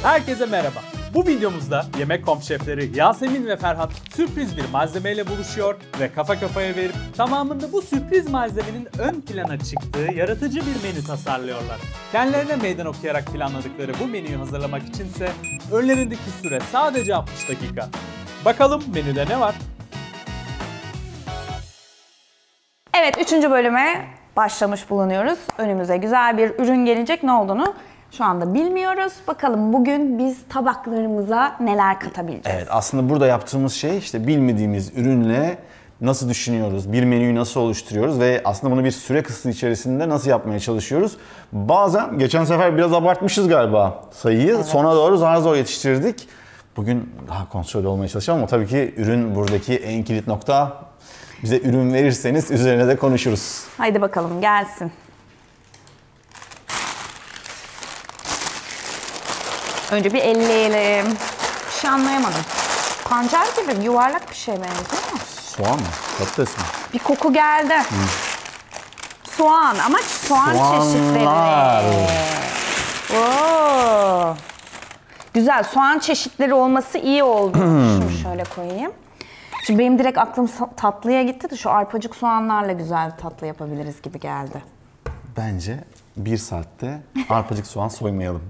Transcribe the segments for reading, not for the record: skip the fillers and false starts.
Herkese merhaba. Bu videomuzda Yemek.com şefleri Yasemin ve Ferhat sürpriz bir malzemeyle buluşuyor ve kafa kafaya verip tamamında bu sürpriz malzemenin ön plana çıktığı yaratıcı bir menü tasarlıyorlar. Kendilerine meydan okuyarak planladıkları bu menüyü hazırlamak içinse önlerindeki süre sadece 60 dakika. Bakalım menüde ne var? Evet, 3. bölüme başlamış bulunuyoruz. Önümüze güzel bir ürün gelecek. Ne olduğunu şu anda bilmiyoruz. Bakalım bugün biz tabaklarımıza neler katabileceğiz? Evet, aslında burada yaptığımız şey işte bilmediğimiz ürünle nasıl düşünüyoruz, bir menüyü nasıl oluşturuyoruz ve aslında bunu bir süre kısıtı içerisinde nasıl yapmaya çalışıyoruz. Bazen geçen sefer biraz abartmışız galiba sayıyı. Evet. Sona doğru zar zor yetiştirdik. Bugün daha kontrollü olmaya çalışacağım ama tabii ki ürün buradaki en kilit nokta. Bize ürün verirseniz üzerine de konuşuruz. Haydi bakalım gelsin. Önce bir elleyelim. Bir şey anlayamadım. Pancar gibi yuvarlak bir şey benziyor mu? Soğan mı? Patates mi? Bir koku geldi. Soğan ama soğan çeşitleri. Oo. Güzel, soğan çeşitleri olması iyi oldu. Şunu şöyle koyayım. Şimdi benim direkt aklım tatlıya gitti de şu arpacık soğanlarla güzel bir tatlı yapabiliriz gibi geldi. Bence 1 saatte arpacık soğan soymayalım.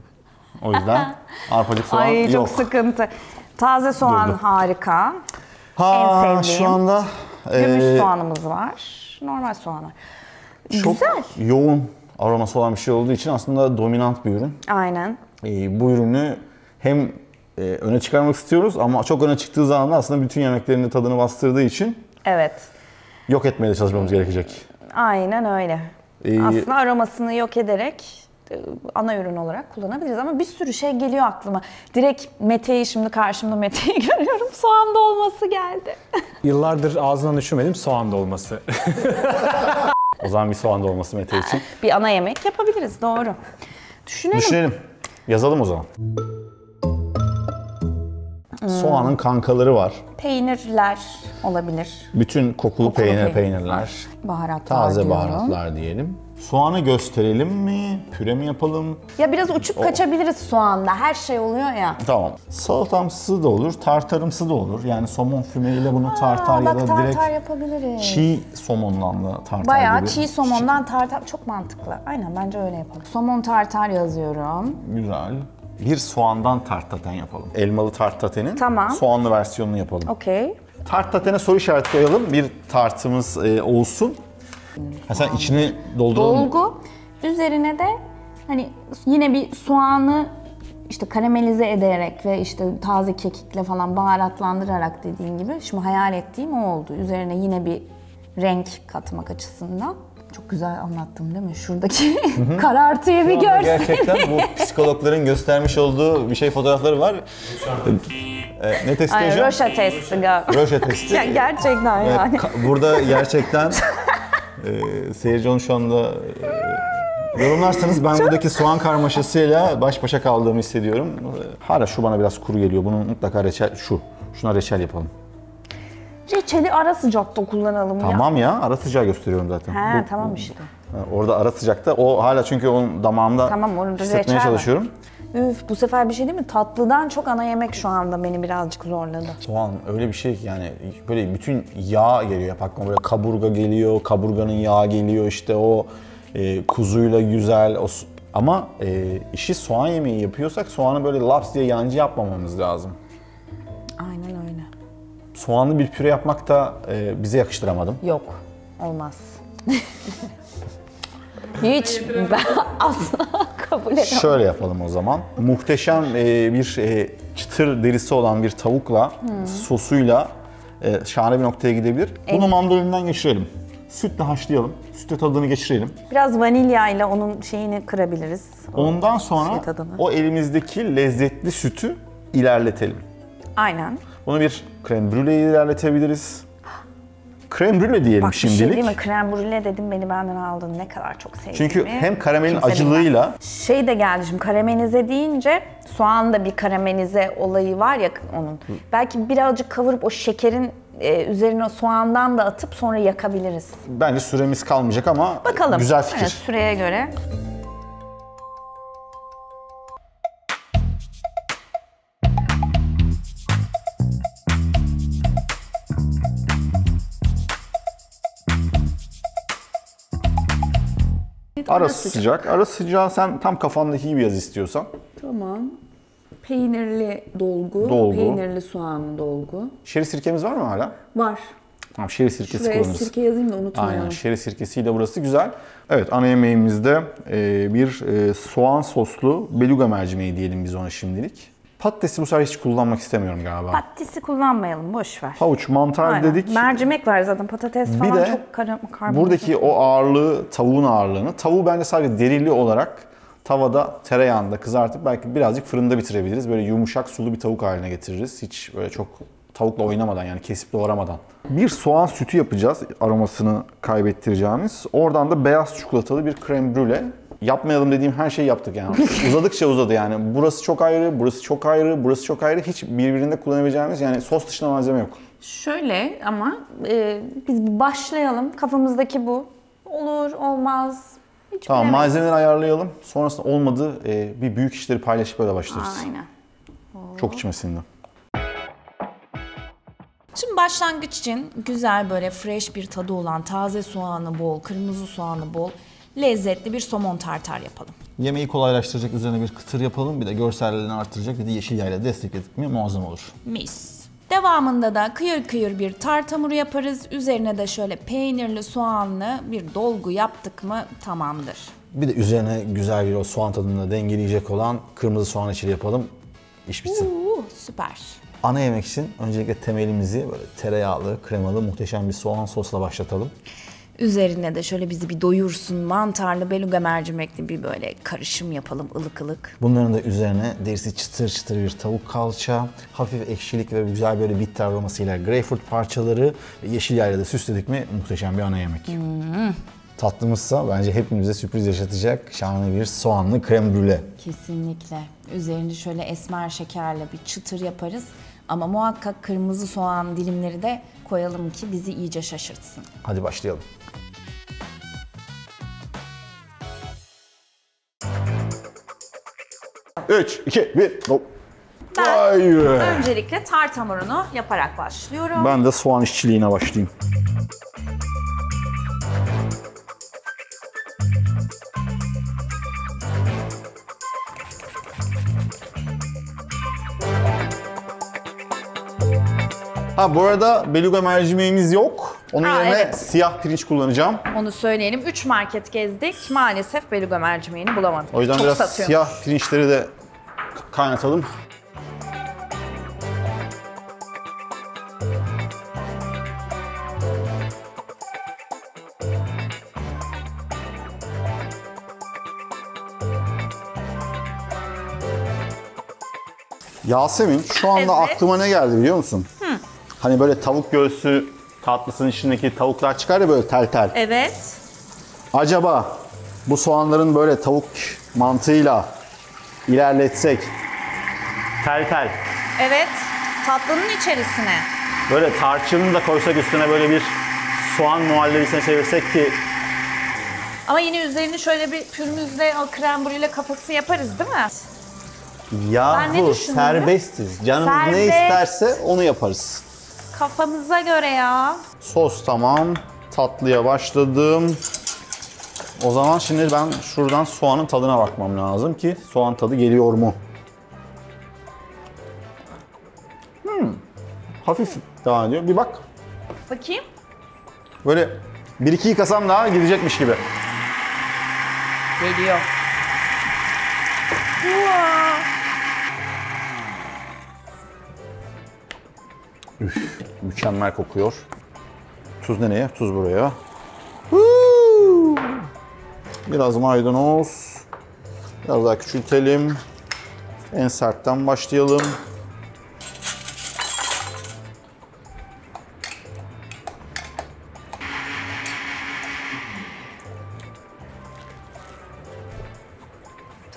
O yüzden arpacık soğan Ay, yok. çok sıkıntı. Taze soğan Durdu. Harika. En sevdiğim. Şu anda gümüş soğanımız var. Normal soğan var. çok Güzel. yoğun aroması olan bir şey olduğu için aslında dominant bir ürün. Aynen. Bu ürünü hem öne çıkarmak istiyoruz ama çok öne çıktığı zaman da aslında bütün yemeklerin tadını bastırdığı için Evet. yok etmeye de çalışmamız gerekecek. Aynen öyle. Aslında aromasını yok ederek ana ürün olarak kullanabiliriz ama bir sürü şey geliyor aklıma. Direkt Mete'yi, şimdi karşımda Mete'yi görüyorum. Soğan dolması geldi. Yıllardır ağzından düşürmedim soğan dolması. O zaman bir soğan dolması Mete için. Bir ana yemek yapabiliriz, doğru. Düşünelim. Yazalım o zaman. Soğanın kankaları var. Peynirler olabilir. Bütün kokulu peynirler. Baharatlar Taze diyorum. baharatlar diyelim. Soğanı gösterelim mi? Püre mi yapalım? Ya biraz uçup kaçabiliriz soğanda. Her şey oluyor ya. Tamam. Salatamsı da olur, tartarımsı da olur. Yani somon fümeyle bunu tartar ya da tartar direkt yapabiliriz. çiğ somondan da tartar Bayağı gibi. çiğ somondan tartar. Çok mantıklı. Aynen, bence öyle yapalım. Somon tartar yazıyorum. Güzel. Bir soğandan tart taten yapalım. Elmalı tart tatenin Tamam. soğanlı versiyonunu yapalım. Okey. Tart tatene soru işareti koyalım. Bir tartımız olsun. Sen içini dolduralım. Dolgu. Üzerine de hani yine bir soğanı işte karamelize ederek ve işte taze kekikle falan baharatlandırarak, dediğin gibi. Şimdi hayal ettiğim o oldu. Üzerine yine bir renk katmak açısından. Çok güzel anlattım değil mi? Şuradaki karartıyı bir görsen. Gerçekten bu psikologların göstermiş olduğu bir şey fotoğrafları var. Ne testi Ay, hocam? Rocha testi. Rocha testi. Ya, gerçekten yani. Burada gerçekten seyirci onu şu anda yorumlarsanız ben buradaki soğan karmaşasıyla baş başa kaldığımı hissediyorum. Hala şu bana biraz kuru geliyor. Bunu mutlaka şuna reçel yapalım. Reçeli ara sıcakta kullanalım ya. Tamam ya, ara sıcağı gösteriyorum zaten. He, tamam işte. Orada ara sıcakta o hala, çünkü onun damağımda Tamam, orada hissetmeye reçel var. çalışıyorum. Üf, bu sefer bir şey değil mi? Tatlıdan çok ana yemek şu anda beni birazcık zorladı. Soğan öyle bir şey ki yani böyle bütün yağ geliyor hep aklıma, böyle kaburga geliyor, kaburganın yağı geliyor, işte o kuzuyla güzel ama işi soğan yemeği yapıyorsak soğanı böyle laps diye yancı yapmamamız lazım. Aynen öyle. Soğanlı bir püre yapmak da bize yakıştıramadım. Yok, olmaz. Hiç ben asla kabul edemem. Şöyle yapalım o zaman. Muhteşem bir çıtır derisi olan bir tavukla, sosuyla şahane bir noktaya gidebilir. Bunu mandolinden geçirelim. Sütle haşlayalım. Sütle tadını geçirelim. Biraz vanilya ile onun şeyini kırabiliriz. Ondan sonra o elimizdeki lezzetli sütü ilerletelim. Aynen. Bunu bir krem brûlée ilerletebiliriz. Krem brûlée diyelim Bak, şimdilik. bir şey değil mi? Krem brûlée dedim, beni benden aldın. Ne kadar çok sevdiğimi. Çünkü hem karamelin kimse acılığıyla... bilmez. Şey de geldi şimdi, karamelize deyince soğan da bir karamelize olayı var ya onun. Belki birazcık kavurup o şekerin üzerine soğandan da atıp sonra yakabiliriz. Bence süremiz kalmayacak ama Bakalım. güzel fikir. Evet, süreye göre. Ara sıcak. Ara sıcağı sen tam kafandaki gibi yaz istiyorsan. Tamam. Peynirli dolgu, Dolgu. peynirli soğanlı dolgu. Şeri sirkemiz var mı hala? Var. Tamam, şeri sirkesi Şuraya kullanırız. sirke yazayım da unutmayalım. Aynen, şeri sirkesiyle burası güzel. Evet, ana yemeğimizde bir soğan soslu beluga mercimeği diyelim biz ona şimdilik. Patatesi bu sefer hiç kullanmak istemiyorum galiba. Patatesi kullanmayalım, boş ver. Havuç, mantar Aynen. dedik. Mercimek var zaten, patates Bir falan de çok karbonhidrat. buradaki o ağırlığı, tavuğun ağırlığını, tavuğu bence sadece derili olarak tavada, tereyağında kızartıp belki birazcık fırında bitirebiliriz. Böyle yumuşak, sulu bir tavuk haline getiririz. Hiç böyle çok tavukla oynamadan, yani kesip doğramadan. Bir soğan sütü yapacağız, aromasını kaybettireceğimiz. Oradan da beyaz çikolatalı bir krem brûle. Yapmayalım dediğim her şeyi yaptık yani. Uzadıkça uzadı yani. Burası çok ayrı, burası çok ayrı, burası çok ayrı. Hiç birbirinde kullanabileceğimiz, yani sos dışında malzeme yok. Şöyle ama biz bir başlayalım. Kafamızdaki bu. Olur, olmaz. Hiç Tamam, bilemeyiz. malzemeleri ayarlayalım. Sonrasında olmadı bir büyük işleri paylaşıp öyle başlarız. Aynen. Çok içime sindi. Şimdi başlangıç için güzel böyle fresh bir tadı olan, taze soğanı bol, kırmızı soğanı bol, lezzetli bir somon tartar yapalım. Yemeği kolaylaştıracak, üzerine bir kıtır yapalım. Bir de görselliğini artıracak, bir de yeşil yağıyla destekledik mi muazzam olur. Mis. Devamında da kıyır kıyır bir tart hamuru yaparız. Üzerine de şöyle peynirli soğanlı bir dolgu yaptık mı tamamdır. Bir de üzerine güzel bir o soğan tadını dengeleyecek olan kırmızı soğan içili yapalım. İş bitsin. Süper. Ana yemek için öncelikle temelimizi böyle tereyağlı, kremalı, muhteşem bir soğan sosla başlatalım. Üzerine de şöyle bizi bir doyursun mantarlı beluga mercimekli bir böyle karışım yapalım ılık ılık. Bunların da üzerine derisi çıtır çıtır bir tavuk kalça, hafif ekşilik ve güzel böyle bitter aromasıyla greyfurt parçaları, yeşil yağıyla da süsledik mi muhteşem bir ana yemek. Tatlımızsa bence hepimize sürpriz yaşatacak şahane bir soğanlı krem brûle. Kesinlikle. Üzerinde şöyle esmer şekerle bir çıtır yaparız. Ama muhakkak kırmızı soğan dilimleri de koyalım ki bizi iyice şaşırtsın. Hadi başlayalım. Üç, iki, bir, go. Ben öncelikle tart hamurunu yaparak başlıyorum. Ben de soğan işçiliğine başlayayım. Ha, bu arada beluga mercimeğimiz yok. Onun yerine evet. siyah pirinç kullanacağım. Onu söyleyelim. 3 market gezdik. Maalesef beluga mercimeğini bulamadık. O yüzden Çok biraz satıyormuş. siyah pirinçleri de kaynatalım. Yasemin, şu anda Evet. aklıma ne geldi biliyor musun? Hani böyle tavuk göğsü tatlısının içindeki tavuklar çıkar ya böyle tel tel. Evet. Acaba bu soğanların böyle tavuk mantığıyla ilerletsek, tel tel, Evet. Tatlının içerisine. böyle tarçını da koysak üstüne, böyle bir soğan muhallebisine çevirsek ki... Ama yine üzerini şöyle bir pürmüzle, o krem brûle kafası yaparız değil mi? Ben ne Yahu düşünüyorum? serbestiz. Canımız ne Serbest. isterse onu yaparız. Kafamıza göre ya. Sos tamam. Tatlıya başladım. O zaman şimdi ben şuradan soğanın tadına bakmam lazım ki soğan tadı geliyor mu? Hafif devam ediyor. Bir bak. Bakayım. Böyle 1-2 yıkasam daha gidecekmiş gibi. Geliyor. Üf, mükemmel kokuyor. Tuz nereye? Tuz buraya. Biraz maydanoz. Biraz daha küçültelim. En sertten başlayalım.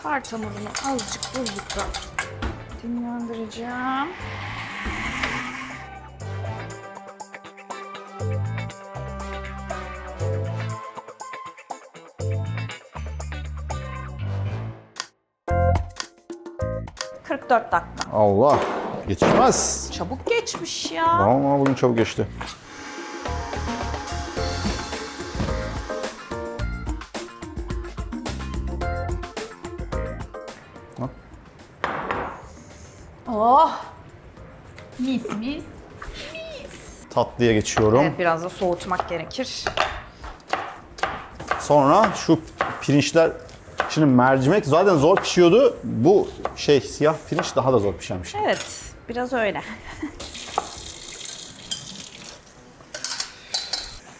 Tart hamurunu azıcık buzlukta dinlendireceğim. ...44 dakika. Allah, geçmez. Çabuk geçmiş ya. Ama bugün çabuk geçti. Oh! Mis mis. Tatlıya geçiyorum. Evet, biraz da soğutmak gerekir. Sonra şu pirinçler, şimdi mercimek zaten zor pişiyordu. Bu siyah pirinç daha da zor pişermiş. Evet, biraz öyle.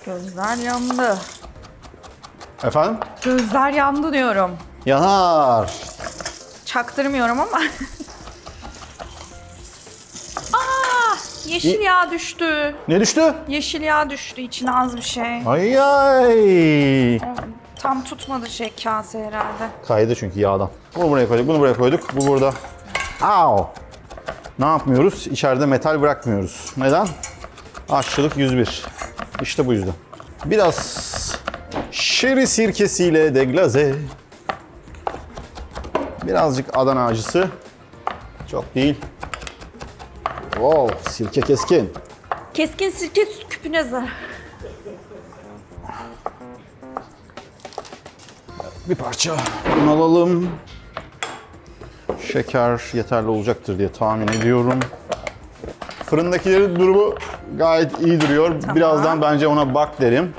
Gözler yandı. Efendim? Gözler yandı diyorum. Yanar. Çaktırmıyorum ama. Aa, yeşil yağ düştü. Ne düştü? Yeşil yağ düştü, içine az bir şey. Ay ay. Tam tutmadı kase herhalde. Kaydı çünkü yağdan. Bunu buraya koyduk, bunu buraya koyduk. Bu burada. Au. Ne yapmıyoruz? İçeride metal bırakmıyoruz. Neden? Aşçılık 101. İşte bu yüzden. Biraz şeri sirkesiyle deglaze. Birazcık Adana acısı. Çok değil. Wow, sirke keskin. Keskin sirke küpüne zarar. Bir parça un alalım. Şeker yeterli olacaktır diye tahmin ediyorum. Fırındakilerin durumu gayet iyi duruyor. Tamam. Birazdan bence ona bak derim.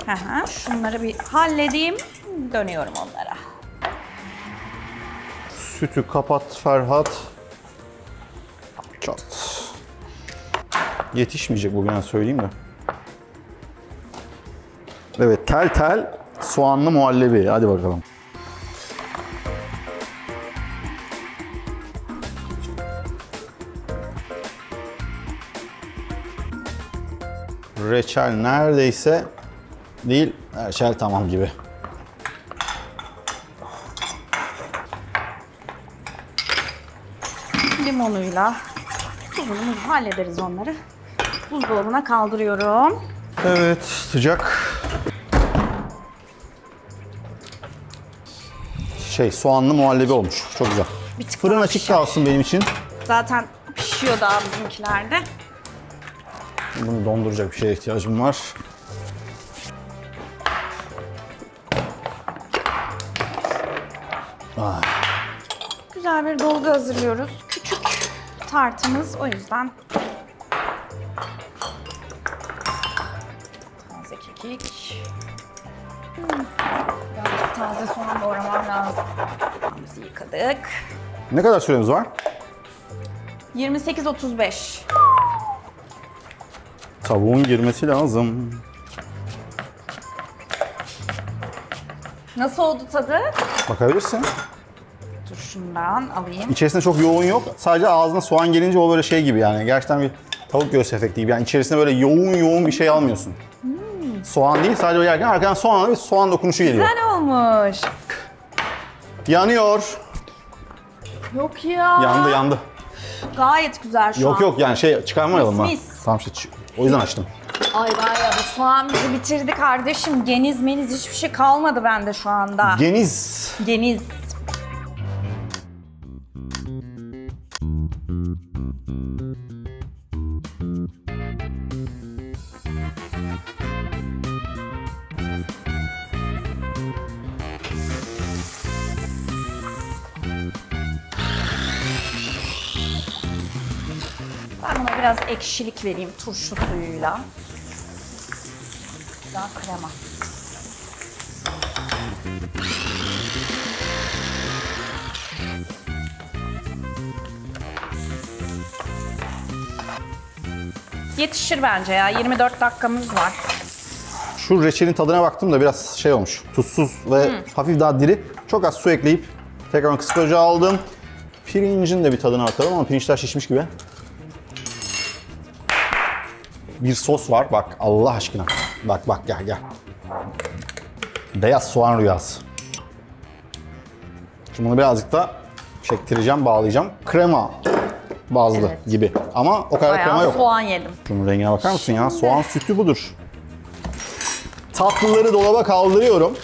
Şunları bir halledeyim. Dönüyorum onlara. Sütü kapat Ferhat. Çat. Yetişmeyecek bugün, söyleyeyim de. Evet, tel tel soğanlı muhallebi. Hadi bakalım. Reçel neredeyse değil, reçel tamam gibi. Limonuyla tuzunu hallederiz onları. Buzdolabına kaldırıyorum. Evet, sıcak. Soğanlı muhallebi olmuş. Çok güzel. Bir tık Fırın daha açık pişer. kalsın benim için. Zaten pişiyor daha bizimkilerde. Bunu donduracak bir şeye ihtiyacım var. Güzel bir dolgu hazırlıyoruz. Küçük tartımız, o yüzden. Taze kekik. Birazcık taze soğan doğramam lazım. Soğanımızı yıkadık. Ne kadar süremiz var? 28-35. Tavuğun girmesi lazım. Nasıl oldu tadı? Bakabilirsin. Dur şundan alayım. İçerisinde çok yoğun yok. Sadece ağzına soğan gelince o böyle gibi yani. Gerçekten bir tavuk göğsü efekti gibi. Yani içerisinde böyle yoğun bir şey almıyorsun. Soğan değil, sadece yerken arkadan bir soğan dokunuşu geliyor. Güzel olmuş. Yanıyor. Yok ya. Yandı. Gayet güzel şu an. Yok yani çıkarmayalım mı? Mis. Tamam o yüzden açtım. Ay var ya, bu soğan bizi bitirdi kardeşim. Geniz meniz hiçbir şey kalmadı bende şu anda. Geniz. Geniz. Ben buna biraz ekşilik vereyim turşu suyuyla. Daha krema. Yetişir bence ya. 24 dakikamız var. Şu reçelin tadına baktım da biraz olmuş. Tuzsuz ve hafif daha diri. Çok az su ekleyip tekrar kısık ocağa aldım. Pirincin de bir tadına bakalım ama pirinçler şişmiş gibi. Bir sos var. Bak Allah aşkına. Bak gel. Beyaz soğan rüyası. Şimdi bunu birazcık da çektireceğim, bağlayacağım. Krema bazlı gibi. Ama o kadar krema Bayağı yok. soğan yedim. Şunun rengine bakar mısın ya? Soğan sütü budur. Tatlıları dolaba kaldırıyorum.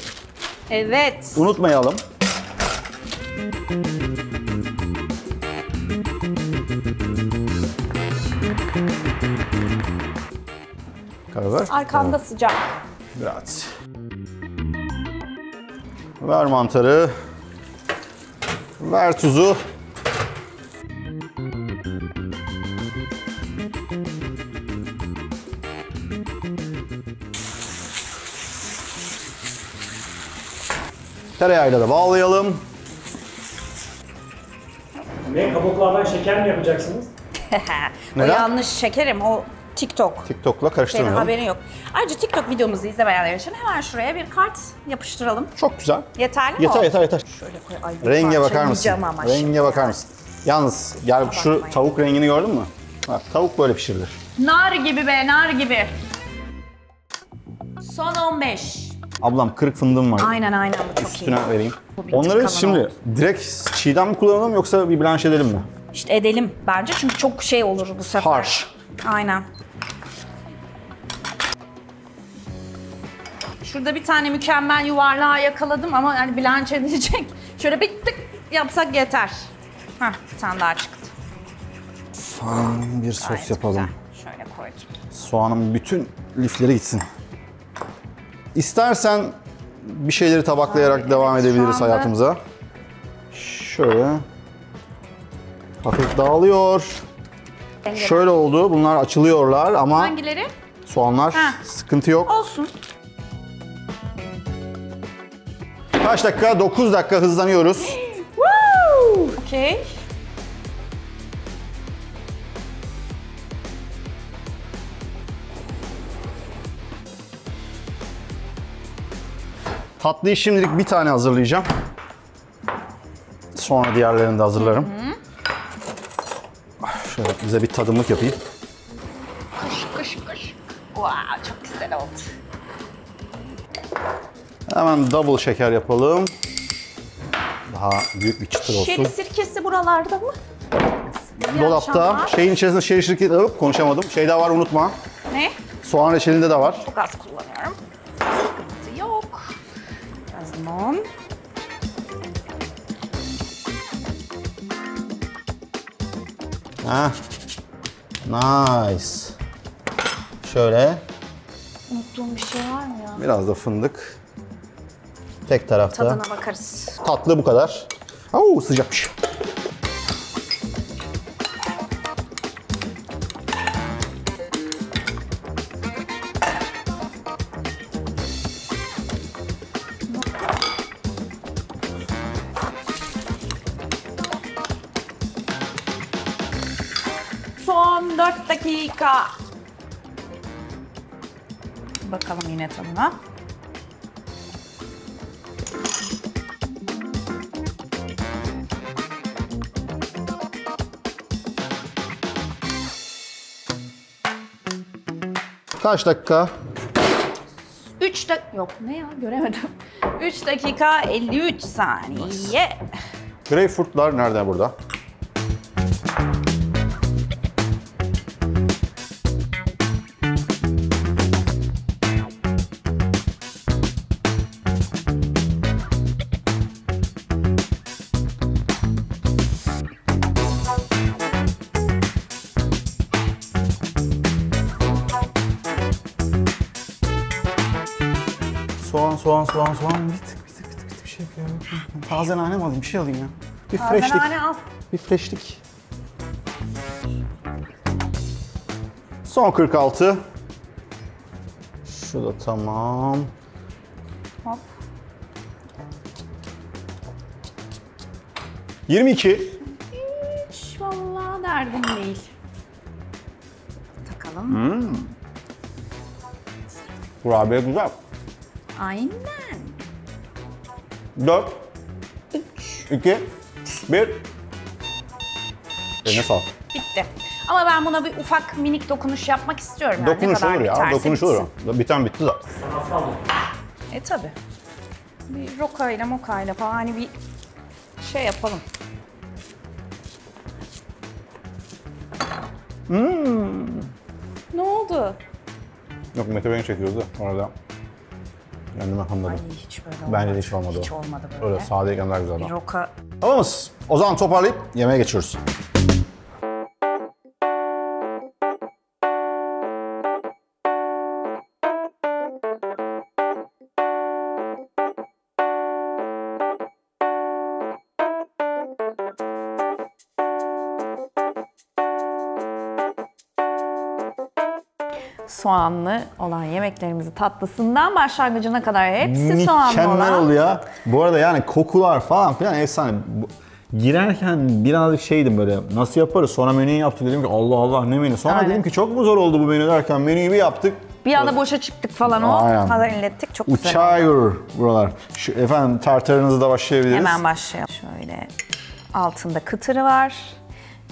Evet. Unutmayalım. Karabiber. Arkanda sıcak. Biraz. Ver mantarı. Ver tuzu. Tereyağıyla da bağlayalım. Ne? Kabuklardan şeker mi yapacaksınız? O Neden? yanlış şekerim, o TikTok. TikTok'la Senin karıştırmayalım. haberin yok. Ayrıca TikTok videomuzu izlemeyenler için hemen şuraya bir kart yapıştıralım. Çok güzel. Yeterli mi Yeter o? yeter yeter. Şöyle koy. Ay, bir Renge parça bakar mısın? yiyeceğim ama Renge bakar mısın? Yalnız gel şu bakmayın. tavuk rengini gördün mü? Bak tavuk böyle pişirilir. Nar gibi be, nar gibi. Son 15. Ablam kırık fındığım var. Aynen bu çok Üstüne iyi. vereyim. Bu bir Onları tık şimdi kalın direkt çiğden mi kullanalım yoksa bir blanş edelim mi? İşte edelim bence çünkü çok şey olur bu sefer. Harsh. Aynen. Şurada bir tane mükemmel yuvarlağı yakaladım ama yani blanch edilecek. Şöyle bir tık yapsak yeter. Hah, bir tane daha çıktı. Soğan bir sos Gayet yapalım. güzel. Şöyle koydum. Soğanın bütün lifleri gitsin. İstersen bir şeyleri tabaklayarak Ay, devam evet, edebiliriz şu anda- hayatımıza. Şöyle. Hafif dağılıyor. Şöyle oldu. Bunlar açılıyorlar ama Hangileri? soğanlar Ha. sıkıntı yok. Olsun. Kaç dakika? 9 dakika hızlanıyoruz. Okey. Tatlıyı şimdilik bir tane hazırlayacağım. Sonra diğerlerini de hazırlarım. Şöyle bize bir tadımlık yapayım. Kış. Wow, çok güzel oldu. Hemen double şeker yapalım. Daha büyük bir çıtır Şeri olsun. sirkesi buralarda mı? Dolapta akşamlar. şeyin içerisinde şeri şirketi alıp konuşamadım. Şey daha var unutma. Ne? Soğan reçelinde de var. Çok az kullanıyorum. Sıkıntı yok. Biraz limon. Ha. Nice. Şöyle Unuttuğum bir şey var mı ya? biraz da fındık. Tek tarafta. Tadına bakarız. Tatlı bu kadar. Oo sıcakmış. Son 4 dakika. Bakalım yine tadına. Kaç dakika? 3 dakika... Yok ne ya göremedim. 3 dakika 53 saniye. Greyfurtlar nerede burada? Soğan. Bir tık bir şey yapıyorum. Taze nane mi alayım? Bir şey alayım ya. Bir freshlik. Tazenane al. Bir freshlik. Son 46. Şu da tamam. Hop. 22. Hiç vallahi derdim değil. Takalım. Kurabiye güzel. Aynen. 4. 2. 1. Eline sağlık. Bitti. Ama ben buna bir ufak minik dokunuş yapmak istiyorum. Yani. Dokunuş Ne kadar olur ya. biterse Dokunuş olur. bitsin. Biten bitti zaten. Tabi. Bir rokayla mokayla falan hani bir şey yapalım. Ne oldu? Yok Mete beni çekiyordu orada. Kendime Ay hamladım. hiç böyle olmadı. Bence de hiç olmadı o. Hiç olmadı böyle. Öyle sadeyken daha güzel. Bir roka. Tamamız. O zaman toparlayıp yemeğe geçiyoruz. soğanlı olan yemeklerimizi tatlısından başlangıcına kadar hepsi soğanlı Mükemmel olan. oluyor. Bu arada yani kokular falan filan efsane. Girerken birazcık şeydim böyle nasıl yaparız? Sonra menüyü yaptık dedim ki Allah Allah ne menü. Sonra Aynen. dedim ki çok mu zor oldu bu menü derken menüyü bir yaptık. Bir anda boşa çıktık falan o. Aynen. Falan ellettik. Çok güzel oldu. Uçağır buralar. Şu, efendim tartarınızı da başlayabiliriz. Hemen başlayalım. Şöyle altında kıtırı var.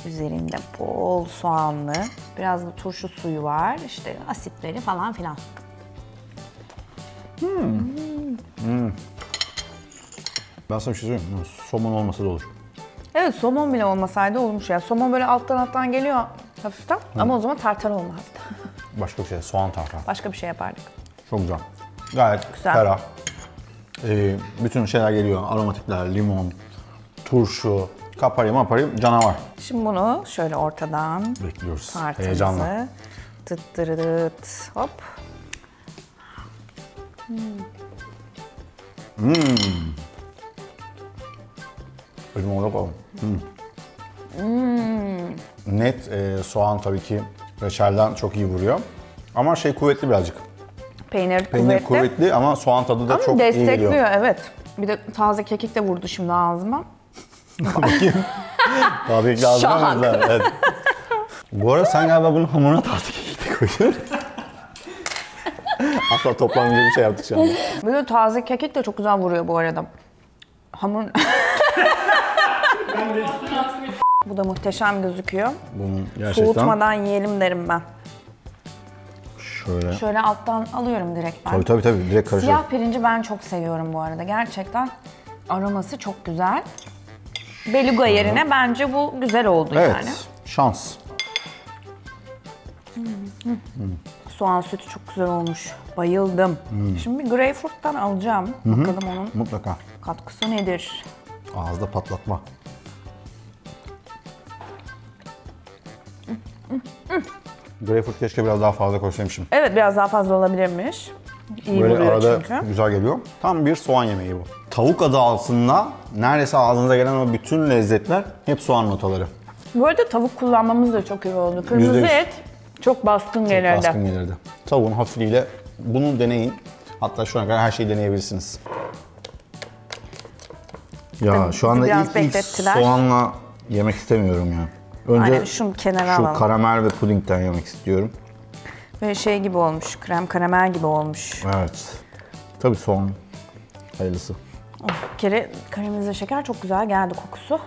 Üzerinde bol soğanlı. Biraz da turşu suyu var. İşte asitleri falan filan. Ben sana bir şey söyleyeyim mi? Somon olmasa da olur. Evet, somon bile olmasaydı olmuş ya. Somon böyle alttan geliyor hafiften. Ama o zaman tartar olmazdı. Başka bir şey, soğan tartar. Başka bir şey yapardık. Çok güzel. Gayet Güzel. ferah. Bütün şeyler geliyor. Aromatikler, limon, turşu, kapari, canavar. Şimdi bunu şöyle ortadan Bekliyoruz. Heyecanla. tartımızı tıt hop. Ölüm olarak alalım. Net soğan tabii ki reçelden çok iyi vuruyor. Ama şey kuvvetli birazcık. Peynir Peynir kuvvetli ama soğan tadı da Ama çok iyi geliyor. destekliyor, evet. Bir de taze kekik de vurdu şimdi ağzıma. Daha belki lazım ama Şahak. güzel, evet. Bu arada sen galiba bunun hamuruna taze kekik de koyuyorsun. Asla toplanmayacak bir şey yaptık şu anda. Bir de taze kekik de çok güzel vuruyor bu arada. Hamur... Bu da muhteşem gözüküyor. Bunun gerçekten Soğutmadan yiyelim derim ben. şöyle. Şöyle alttan alıyorum direkt ben. Tabii direkt karışıyor. Siyah pirinci ben çok seviyorum bu arada. Gerçekten aroması çok güzel. Beluga yerine bence bu güzel oldu Evet, yani. şans. Soğan sütü çok güzel olmuş. Bayıldım. Şimdi bir greyfurttan alacağım. Bakalım onun Mutlaka. katkısı nedir? Ağızda patlatma. Greyfurt keşke biraz daha fazla koysaymışım. Evet, biraz daha fazla olabilirmiş. İyi Böyle vuruyor arada çünkü. güzel geliyor. Tam bir soğan yemeği bu. Tavuk adı altında neredeyse ağzınıza gelen o bütün lezzetler hep soğan notaları. Bu arada tavuk kullanmamız da çok iyi oldu. Kırmızı %100. et çok baskın gelirdi. Baskın gelirdi. Tavuğun hafifliğiyle bunu deneyin. Hatta şu ana kadar her şeyi deneyebilirsiniz. Ya Tabii şu anda bizi biraz ilk beklettiler. soğanla yemek istemiyorum ya. Önce Aynen, şunu kenara şu alalım. karamel ve pudingden yemek istiyorum. Böyle şey gibi olmuş, krem karamel gibi olmuş. Evet. Tabii soğan. Hayırlısı. Bir kere karamelize şeker çok güzel geldi kokusu.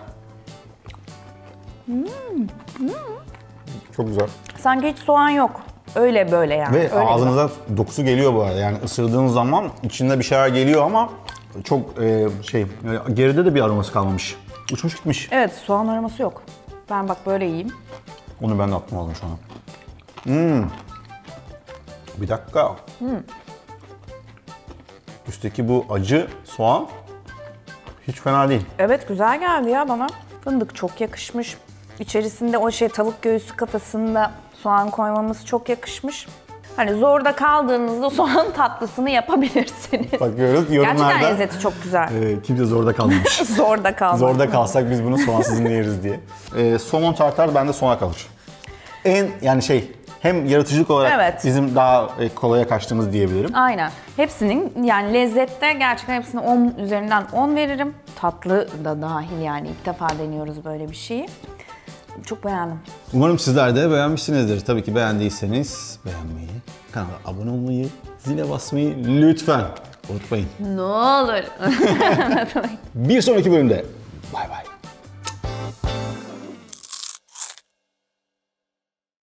Çok güzel. Sanki hiç soğan yok. Öyle böyle yani. Ve Öyle ağzınıza dokusu geliyor bu arada. Yani ısırdığınız zaman içinde bir şeyler geliyor ama çok geride de bir aroması kalmamış. Uçmuş gitmiş. Evet, soğan aroması yok. Ben bak böyle yiyeyim. Onu ben de aklıma aldım şu an. Bir dakika. Üstteki bu acı soğan hiç fena değil. Evet, güzel geldi ya bana. Fındık çok yakışmış. İçerisinde o tavuk göğsü kafasında soğan koymamız çok yakışmış. Hani zorda kaldığınızda soğan tatlısını yapabilirsiniz. Bakıyoruz yorumlarda. Gerçekten lezzeti çok güzel. Kimse zorda kalmamış. Zorda kalmak. Zorda kalsak biz bunu soğansız yeriz diye. Somon tartar bende sona kalır. Yani hem yaratıcılık olarak Evet. bizim daha kolaya kaçtığımız diyebilirim. Aynen. Hepsinin yani lezzette gerçekten hepsine 10 üzerinden 10 veririm. Tatlı da dahil yani ilk defa deniyoruz böyle bir şeyi. Çok beğendim. Umarım sizler de beğenmişsinizdir. Tabii ki beğendiyseniz beğenmeyi, kanala abone olmayı, zile basmayı lütfen unutmayın. Ne olur. Bir sonraki bölümde bay bay.